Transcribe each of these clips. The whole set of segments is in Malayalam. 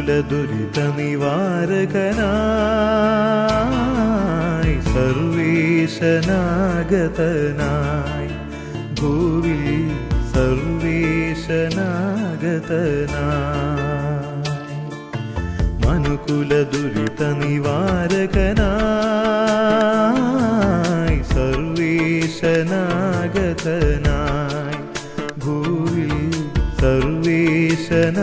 ദുരിത നിവാരകനായി സർവേശനാഗതനായി ഭൂവിൽ സർവേശനാഗതനായി മനുകുല ദുരിത നിവാരകനായി സർവേശനാഗതനായി ഭൂവിൽ സർവേശനാഗതനായി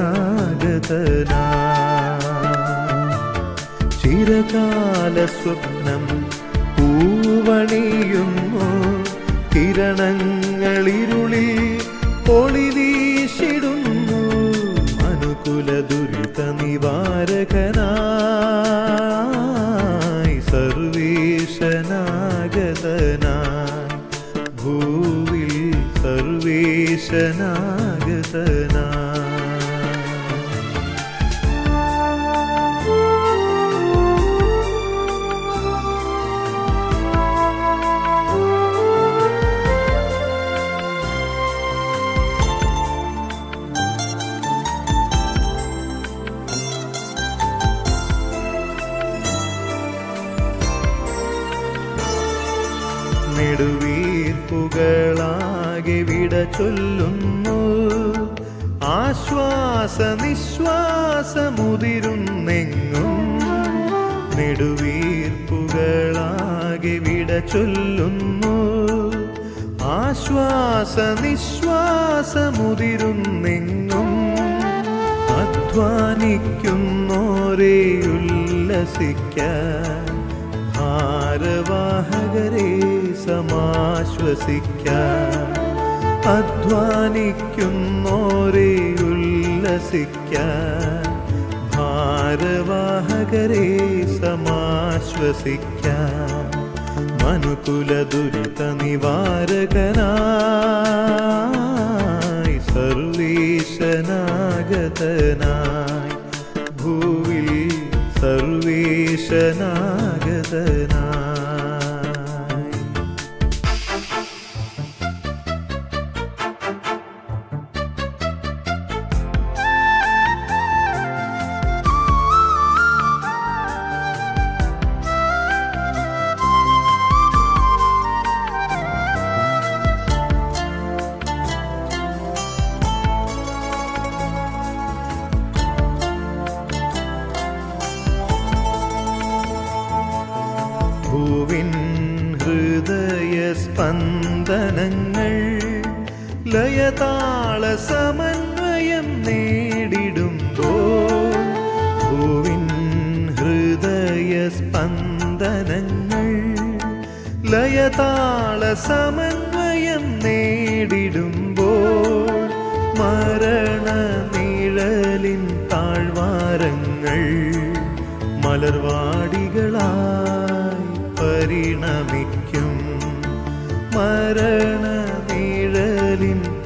ചിരകാല സ്വപ്നം പൂവണിയുന്നു കിരണങ്ങളിരുളിൽ ഒളിവീശിടുന്നു മനുകുല ദുരിത നിവാരകനായി സർവേശനാഗതനായി ഭൂവിൽ സർവേശനാഗതനായി നെടുവീർപ്പുകളാകെ വിട ചൊല്ലുന്നു ആശ്വാസ നിശ്വാസമുതിരുന്നെങ്ങും നെടുവീർപ്പുകളാകെ വിട ചൊല്ലുന്നു ആശ്വാസ നിശ്വാസമുതിരുന്നെങ്ങും അധ്വാനിക്കുന്നോരെ ഉല്ലസിക്കാൻ ഭാരവാഹകരെ സമാശ്വസിക്കാൻ അധ്വാനിക്കുന്നോരെ ഉല്ലസിക്കാൻ ഭാരവാഹകരെ സമാശ്വസിക്കാൻ മനുകുല ദുരിത നിവാരകനായി സർവേശനാഗതനായി ഭൂവിൽ സർവേശനാഗതനായി ഭൂവിൻ ഹൃദയസ്പന്ദനങ്ങൾ ലയതാള സമന്വയം നേടിടുമ്പോൾ ഭൂവിൻ ഹൃദയസ്പന്ദനങ്ങൾ ലയതാള സമന്വയം നേടിടുമ്പോൾ മരണനിഴലിൻ താഴ്വാരങ്ങൾ മലർവാടികളായി പരിണമിക്കും മരണനിഴലിൻ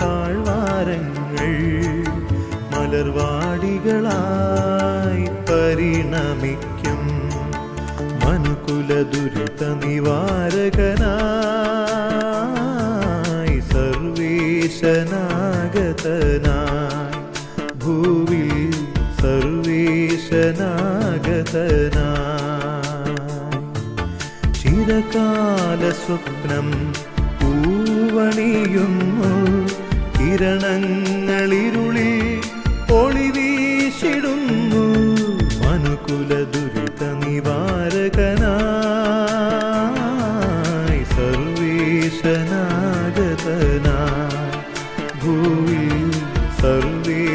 താഴ്വാരങ്ങൾ മലർവാടികളായി പരിണമിക്കും മനുകുല ദുരിത നിവാരകനായി സർവേശനാഗതനായി ഭൂവിൽ സർവേശനാഗതനായി ചിരകാല സ്വപ്നം പൂവണിയുന്നു കിരണങ്ങളിരുളിൽ ഒളിവീശിടുന്നു മനുകുല ദുരിത നിവാരകനായി സർവേശനാഗതനായി ഭൂവിൽ സർവേശനാഗതനായി